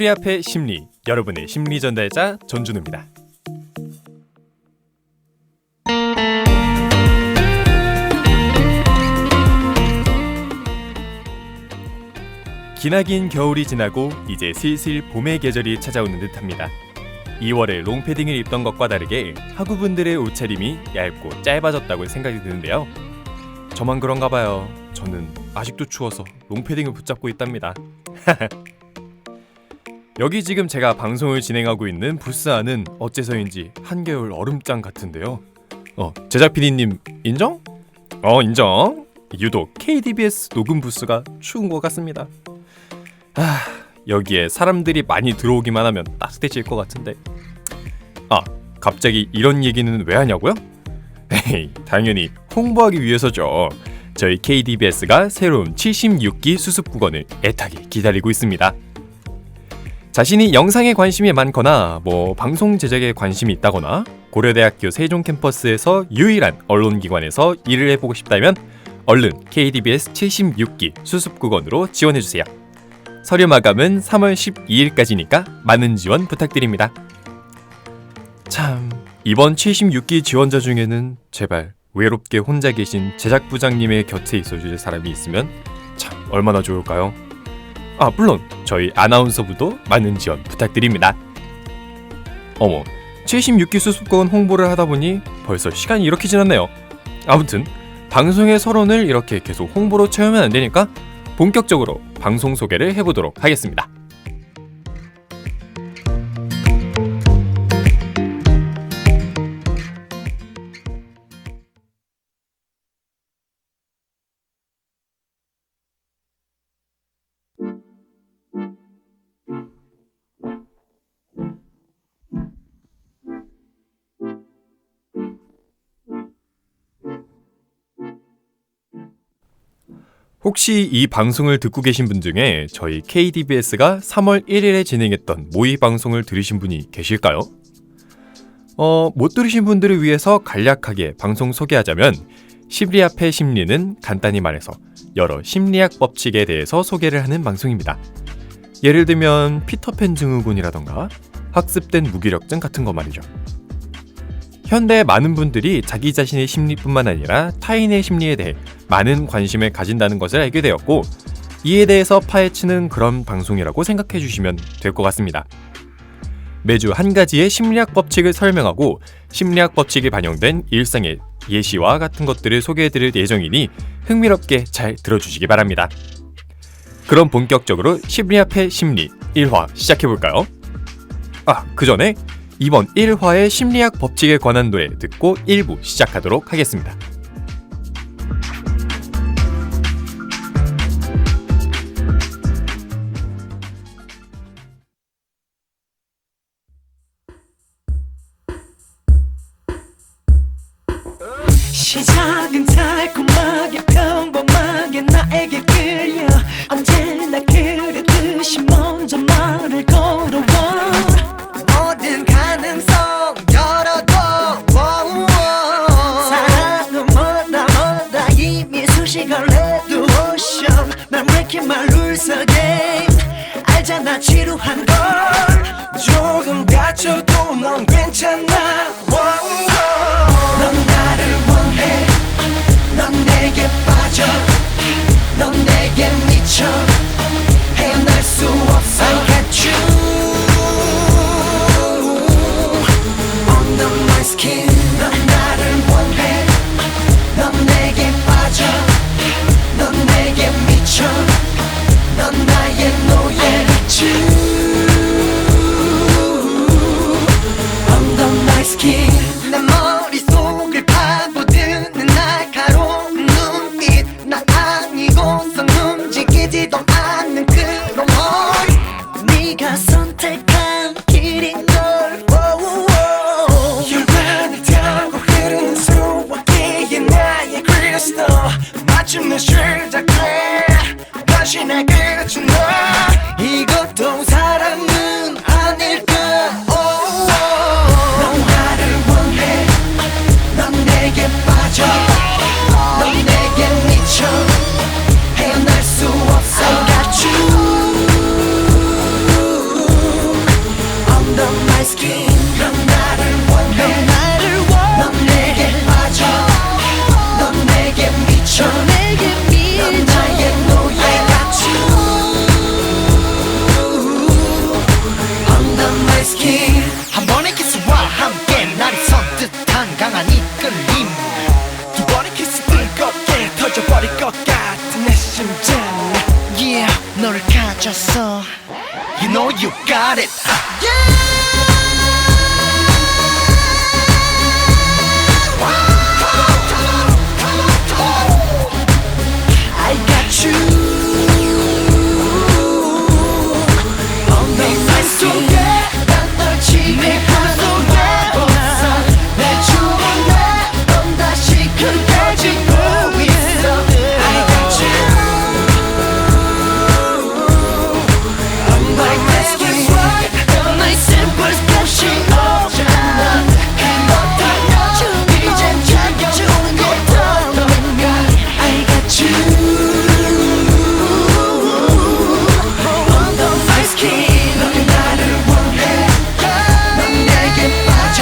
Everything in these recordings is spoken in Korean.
심리 앞의 심리, 여러분의 심리 전달자 전준우입니다. 기나긴 겨울이 지나고 이제 슬슬 봄의 계절이 찾아오는 듯합니다. 2월에 롱패딩을 입던 것과 다르게 학우분들의 옷차림이 얇고 짧아졌다고 생각이 드는데요. 저만 그런가 봐요. 저는 아직도 추워서 롱패딩을 붙잡고 있답니다. 여기 지금 제가 방송을 진행하고 있는 부스 안은 어째서인지 한겨울 얼음장 같은데요. 제작 PD님 인정? 인정. 유독 KDBS 녹음 부스가 추운 것 같습니다. 여기에 사람들이 많이 들어오기만 하면 따뜻해질 것 같은데. 갑자기 이런 얘기는 왜 하냐고요? 당연히 홍보하기 위해서죠. 저희 KDBS가 새로운 76기 수습국어를 애타게 기다리고 있습니다. 자신이 영상에 관심이 많거나 방송 제작에 관심이 있다거나 고려대학교 세종 캠퍼스에서 유일한 언론기관에서 일을 해보고 싶다면 얼른 KDBS 76기 수습국어로 지원해주세요. 서류 마감은 3월 12일까지니까 많은 지원 부탁드립니다. 참, 이번 76기 지원자 중에는 제발 외롭게 혼자 계신 제작부장님의 곁에 있어줄 사람이 있으면 참 얼마나 좋을까요? 물론 저희 아나운서부도 많은 지원 부탁드립니다. 76기 수습권 홍보를 하다 보니 벌써 시간이 이렇게 지났네요. 아무튼 방송의 서론을 이렇게 계속 홍보로 채우면 안 되니까 본격적으로 방송 소개를 해보도록 하겠습니다. 혹시 이 방송을 듣고 계신 분 중에 저희 KDBS가 3월 1일에 진행했던 모의 방송을 들으신 분이 계실까요? 못 들으신 분들을 위해서 간략하게 방송 소개하자면 심리 앞의 심리는 간단히 말해서 여러 심리학 법칙에 대해서 소개를 하는 방송입니다. 예를 들면 피터팬 증후군이라던가 학습된 무기력증 같은 거 말이죠. 현대 많은 분들이 자기 자신의 심리뿐만 아니라 타인의 심리에 대해 많은 관심을 가진다는 것을 알게 되었고, 이에 대해서 파헤치는 그런 방송이라고 생각해 주시면 될 것 같습니다. 매주 한 가지의 심리학 법칙을 설명하고 심리학 법칙이 반영된 일상의 예시와 같은 것들을 소개해 드릴 예정이니 흥미롭게 잘 들어주시기 바랍니다. 그럼 본격적으로 심리 앞의 심리 1화 시작해볼까요? 그 전에 이번 1화의 심리학 법칙에 관한 노래 듣고 1부 시작하도록 하겠습니다. 시작은 달콤하게 평범하게 나에게 끌려 언제나 그랬듯이 먼저 말을 걸어와 모든 가능성 열어둬 사랑은 뭐다 이미 수식을 해도 오션 난 왜 이렇게 말 rules again 알잖아 지루한 걸 조금 다쳐도 넌 괜찮아 넌 나를 원해 넌 내게 빠져 넌 내게 미쳐 헤어날 수 없어 I got you Under my skin 넌 나를 원해 넌 내게 빠져 넌 내게 미쳐 넌 나의 노예 I got you Under my skin 내 머릿속을 파고드는 날카로운 눈빛 난 아니고선 움직이지도 않는 그런 머리 네가 선택한 길인 걸 혈관을 타고 흐르는 수화기의 나의 크리스탈 마침내 시작돼 다시내 끝은 너 이것도 사랑은 아닐까 넌 나를 원해 my skin 넌 나를 원해 넌 내게 빠져 넌 내게 미쳐 넌 나의 노예 I got you Under my skin 한 번의 키스와 함께 날이 선뜻한 강한 이끌림 두 번의 키스 뜨겁게 터져버릴 것 같은 내 심장 Yeah 너를 가졌어 You know you got it I got you Under my skin 난널 지배하고 없어 내 주변에 넌 다시 그려지고 있어 I got you Under my skin 너의 simple 스포시 없잖아 그렇다면 이젠 챙겨주는 것도 너인가 I got you Under my skin 넌 나를 원해 넌 내게 빠져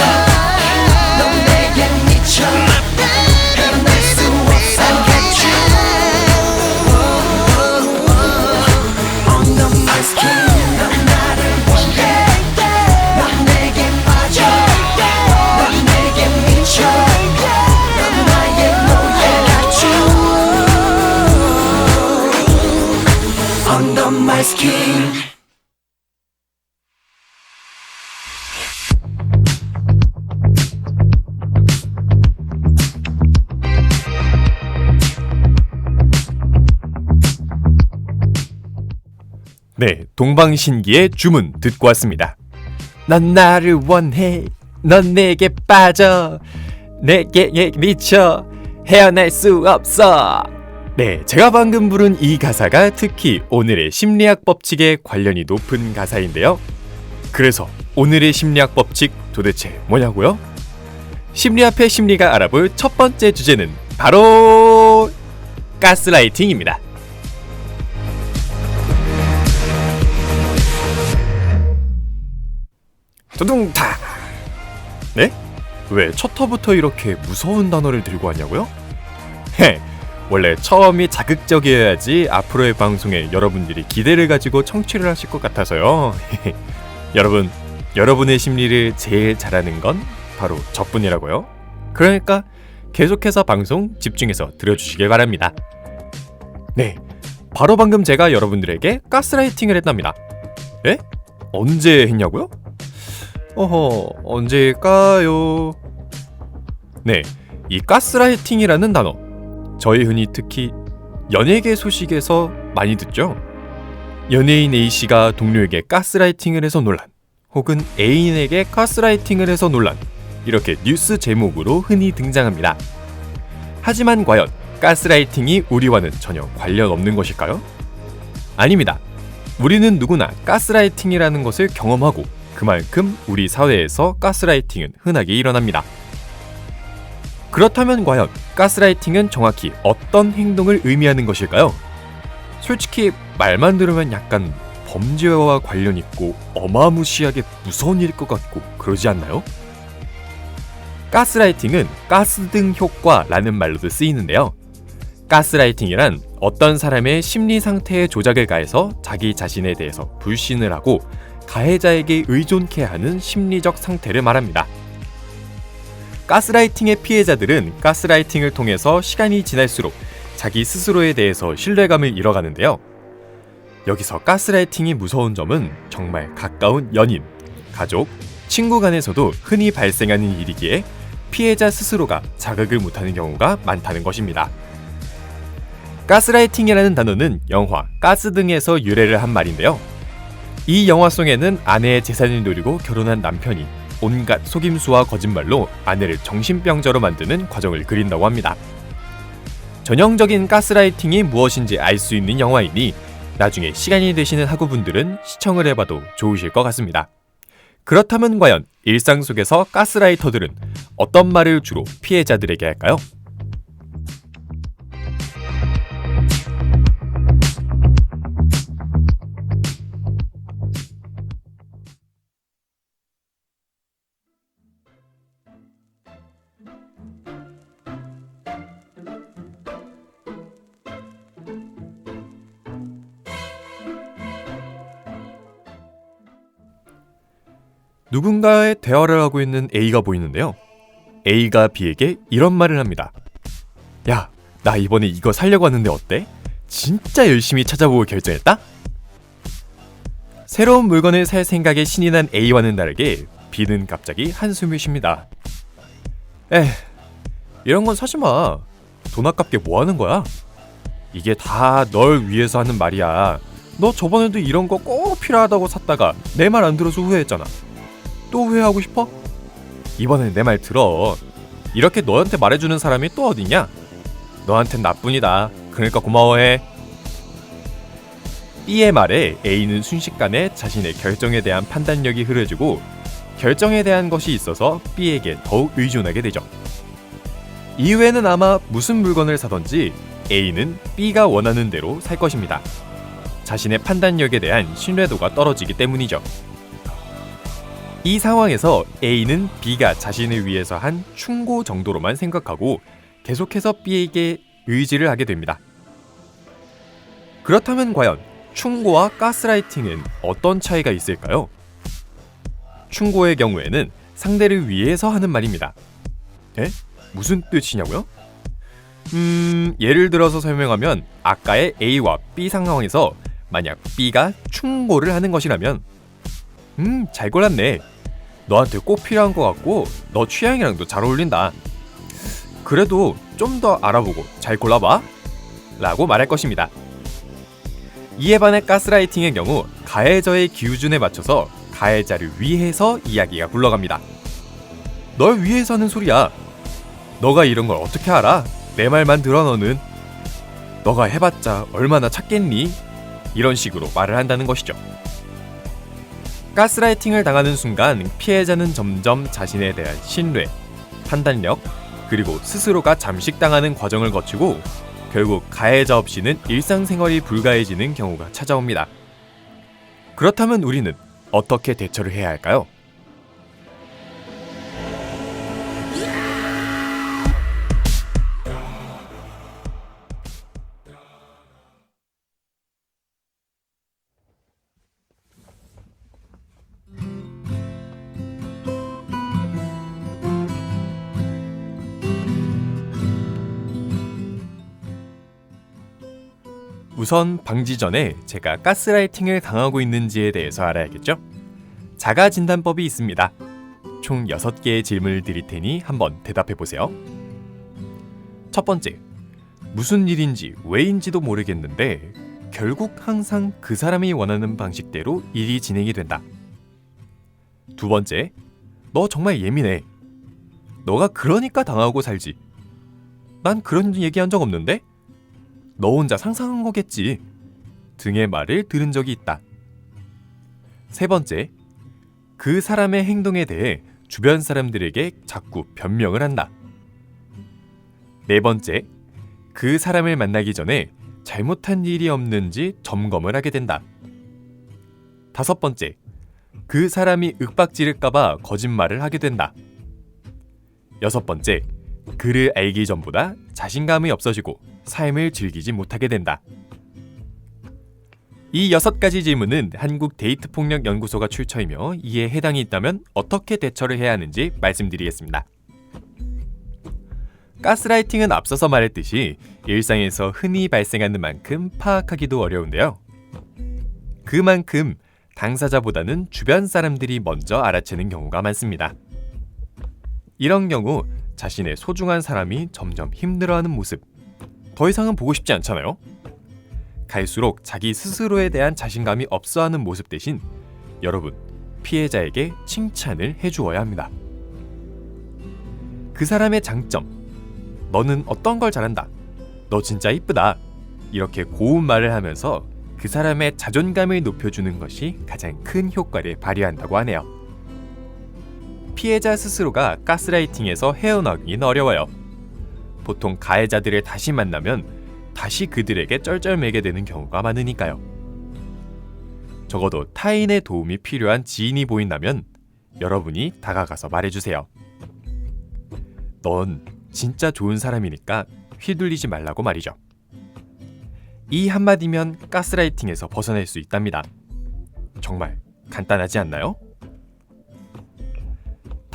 넌 내게 미쳐 헤어날 수 없어 I got you Under my skin 넌 나를 원해 넌 내게 빠져 넌 내게 미쳐 넌 나의 노예 I got you Under my skin 네, 동방신기의 주문 듣고 왔습니다. 넌 나를 원해, 넌 내게 빠져, 내게 미쳐, 헤어날 수 없어. 네, 제가 방금 부른 이 가사가 특히 오늘의 심리학 법칙에 관련이 높은 가사인데요. 그래서 오늘의 심리학 법칙 도대체 뭐냐고요? 심리학의 심리가 알아볼 첫 번째 주제는 바로 가스라이팅입니다. 두둥타. 네? 왜 첫 터부터 이렇게 무서운 단어를 들고 왔냐고요? 헤, 원래 처음이 자극적이어야지 앞으로의 방송에 여러분들이 기대를 가지고 청취를 하실 것 같아서요. 여러분, 여러분의 심리를 제일 잘하는 건 바로 저뿐이라고요. 그러니까 계속해서 방송 집중해서 들어주시길 바랍니다. 네, 바로 방금 제가 여러분들에게 가스라이팅을 했답니다. 에? 언제 했냐고요? 언제일까요? 네, 이 가스라이팅이라는 단어, 저희 흔히 특히 연예계 소식에서 많이 듣죠. 연예인 A씨가 동료에게 가스라이팅을 해서 논란, 혹은 애인에게 가스라이팅을 해서 논란, 이렇게 뉴스 제목으로 흔히 등장합니다. 하지만 과연 가스라이팅이 우리와는 전혀 관련 없는 것일까요? 아닙니다. 우리는 누구나 가스라이팅이라는 것을 경험하고 그만큼 우리 사회에서 가스라이팅은 흔하게 일어납니다. 그렇다면 과연 가스라이팅은 정확히 어떤 행동을 의미하는 것일까요? 솔직히 말만 들으면 약간 범죄와 관련 있고 어마무시하게 무서운 일일 것 같고 그러지 않나요? 가스라이팅은 가스등 효과라는 말로도 쓰이는데요. 가스라이팅이란 어떤 사람의 심리 상태에 조작을 가해서 자기 자신에 대해서 불신을 하고 가해자에게 의존케 하는 심리적 상태를 말합니다. 가스라이팅의 피해자들은 가스라이팅을 통해서 시간이 지날수록 자기 스스로에 대해서 신뢰감을 잃어가는데요. 여기서 가스라이팅이 무서운 점은 정말 가까운 연인, 가족, 친구 간에서도 흔히 발생하는 일이기에 피해자 스스로가 자각을 못하는 경우가 많다는 것입니다. 가스라이팅이라는 단어는 영화 가스 등에서 유래를 한 말인데요. 이 영화 속에는 아내의 재산을 노리고 결혼한 남편이 온갖 속임수와 거짓말로 아내를 정신병자로 만드는 과정을 그린다고 합니다. 전형적인 가스라이팅이 무엇인지 알 수 있는 영화이니 나중에 시간이 되시는 학우분들은 시청을 해봐도 좋으실 것 같습니다. 그렇다면 과연 일상 속에서 가스라이터들은 어떤 말을 주로 피해자들에게 할까요? 누군가의 대화를 하고 있는 A가 보이는데요. A가 B에게 이런 말을 합니다. 야, 나 이번에 이거 사려고 하는데 어때? 진짜 열심히 찾아보고 결정했다? 새로운 물건을 살 생각에 신이 난 A와는 다르게 B는 갑자기 한숨을 쉽니다. 이런 건 사지 마. 돈 아깝게 뭐 하는 거야? 이게 다 널 위해서 하는 말이야. 너 저번에도 이런 거 꼭 필요하다고 샀다가 내 말 안 들어서 후회했잖아. 또 후회하고 싶어? 이번엔 내 말 들어. 이렇게 너한테 말해주는 사람이 또 어딨냐? 너한텐 나뿐이다. 그러니까 고마워해. B의 말에 A는 순식간에 자신의 결정에 대한 판단력이 흐려지고 결정에 대한 것이 있어서 B에게 더욱 의존하게 되죠. 이후에는 아마 무슨 물건을 사던지 A는 B가 원하는 대로 살 것입니다. 자신의 판단력에 대한 신뢰도가 떨어지기 때문이죠. 이 상황에서 A는 B가 자신을 위해서 한 충고 정도로만 생각하고 계속해서 B에게 의지를 하게 됩니다. 그렇다면 과연 충고와 가스라이팅은 어떤 차이가 있을까요? 충고의 경우에는 상대를 위해서 하는 말입니다. 무슨 뜻이냐고요? 예를 들어서 설명하면 아까의 A와 B 상황에서 만약 B가 충고를 하는 것이라면 잘 골랐네. 너한테 꼭 필요한 것 같고 너 취향이랑도 잘 어울린다. 그래도 좀 더 알아보고 잘 골라봐 라고 말할 것입니다. 이에 반해 가스라이팅의 경우 가해자의 기우준에 맞춰서 가해자를 위해서 이야기가 굴러갑니다. 널 위해서 하는 소리야. 너가 이런 걸 어떻게 알아? 내 말만 들어 너는. 너가 해봤자 얼마나 찾겠니? 이런 식으로 말을 한다는 것이죠. 가스라이팅을 당하는 순간 피해자는 점점 자신에 대한 신뢰, 판단력, 그리고 스스로가 잠식당하는 과정을 거치고 결국 가해자 없이는 일상생활이 불가해지는 경우가 찾아옵니다. 그렇다면 우리는 어떻게 대처를 해야 할까요? 우선 방지 전에 제가 가스라이팅을 당하고 있는지에 대해서 알아야겠죠? 자가 진단법이 있습니다. 총 6개의 질문을 드릴 테니 한번 대답해 보세요. 첫 번째, 무슨 일인지 왜인지도 모르겠는데 결국 항상 그 사람이 원하는 방식대로 일이 진행이 된다. 두 번째, 너 정말 예민해. 너가 그러니까 당하고 살지. 난 그런 얘기한 적 없는데? 너 혼자 상상한 거겠지. 등의 말을 들은 적이 있다. 세 번째, 그 사람의 행동에 대해 주변 사람들에게 자꾸 변명을 한다. 네 번째, 그 사람을 만나기 전에 잘못한 일이 없는지 점검을 하게 된다. 다섯 번째, 그 사람이 윽박지를까봐 거짓말을 하게 된다. 여섯 번째, 그를 알기 전보다 자신감이 없어지고 삶을 즐기지 못하게 된다. 이 6가지 질문은 한국 데이트폭력연구소가 출처이며 이에 해당이 있다면 어떻게 대처를 해야 하는지 말씀드리겠습니다. 가스라이팅은 앞서서 말했듯이 일상에서 흔히 발생하는 만큼 파악하기도 어려운데요. 그만큼 당사자보다는 주변 사람들이 먼저 알아채는 경우가 많습니다. 이런 경우 자신의 소중한 사람이 점점 힘들어하는 모습, 더 이상은 보고 싶지 않잖아요? 갈수록 자기 스스로에 대한 자신감이 없어하는 모습 대신 여러분, 피해자에게 칭찬을 해주어야 합니다. 그 사람의 장점, 너는 어떤 걸 잘한다, 너 진짜 이쁘다, 이렇게 고운 말을 하면서 그 사람의 자존감을 높여주는 것이 가장 큰 효과를 발휘한다고 하네요. 피해자 스스로가 가스라이팅에서 헤어나오긴 어려워요. 보통 가해자들을 다시 만나면 다시 그들에게 쩔쩔매게 되는 경우가 많으니까요. 적어도 타인의 도움이 필요한 지인이 보인다면 여러분이 다가가서 말해주세요. 넌 진짜 좋은 사람이니까 휘둘리지 말라고 말이죠. 이 한마디면 가스라이팅에서 벗어날 수 있답니다. 정말 간단하지 않나요?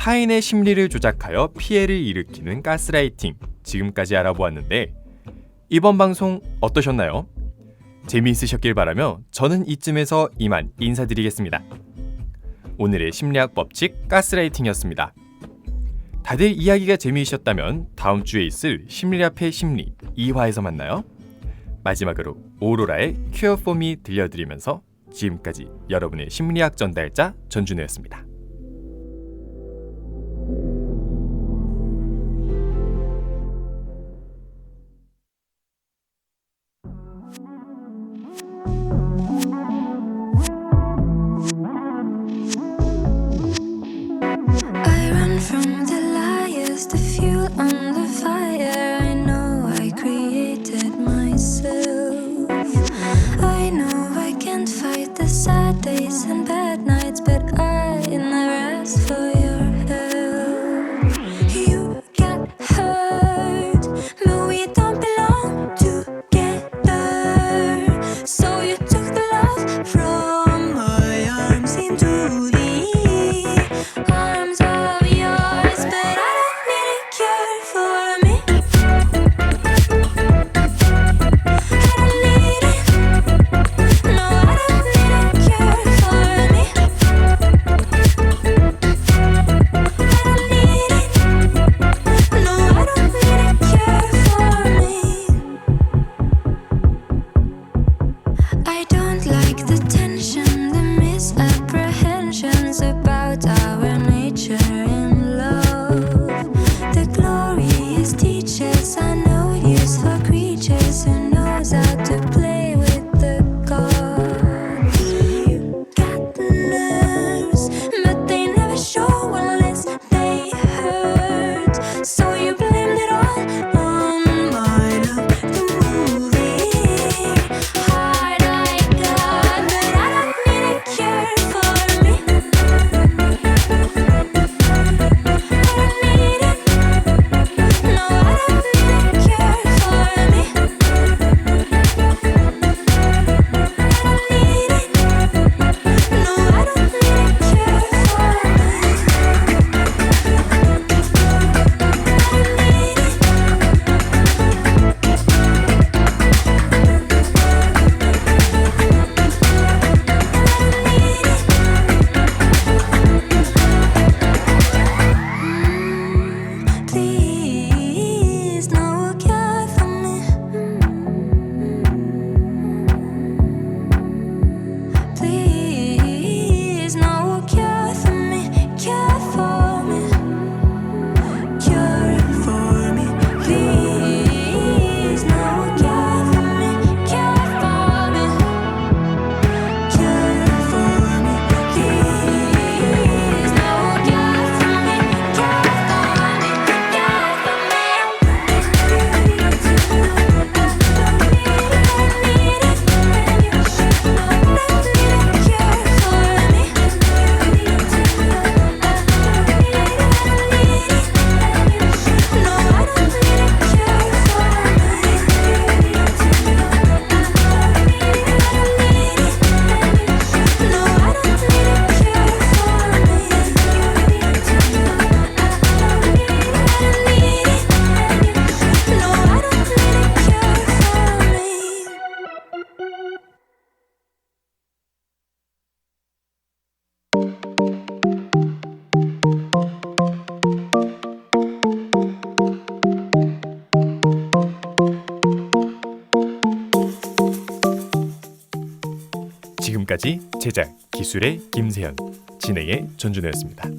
타인의 심리를 조작하여 피해를 일으키는 가스라이팅, 지금까지 알아보았는데 이번 방송 어떠셨나요? 재미있으셨길 바라며 저는 이쯤에서 이만 인사드리겠습니다. 오늘의 심리학 법칙 가스라이팅이었습니다. 다들 이야기가 재미있었다면 다음 주에 있을 심리학의 심리 2화에서 만나요. 마지막으로 오로라의 Cure for Me 들려드리면서 지금까지 여러분의 심리학 전달자 전준우였습니다. I run from the liars, the fuel on the fire. I know I created myself. I know I can't fight the sad days and bad nights, but I never asked for your help. You got hurt, but we don't belong together. So you took the love from my arms into the arms of yours, but I don't need a cure for me. I don't need it. No, I don't need a cure for me. I don't need it. No, I don't need a cure for me. I don't like the tension, the misapprehensions about our nature in love. The glorious teachers are no use for creatures who knows how to play with the gods. You got nerves, but they never show unless they hurt. So you blamed it all on my love, the moving heart I got, but I don't need a cure for me. I don't need it. No, I don't need a cure for me. I don't need it. No, I don't need a cure for Please, no cure for me. Please, no cure for me. Cure for me. Cure for me. Please, no cure for me. Cure for me. Cure for me. Please, no cure for me. Cure for me. 지금까지 제작, 기술의 김세현, 진행의 전준우였습니다.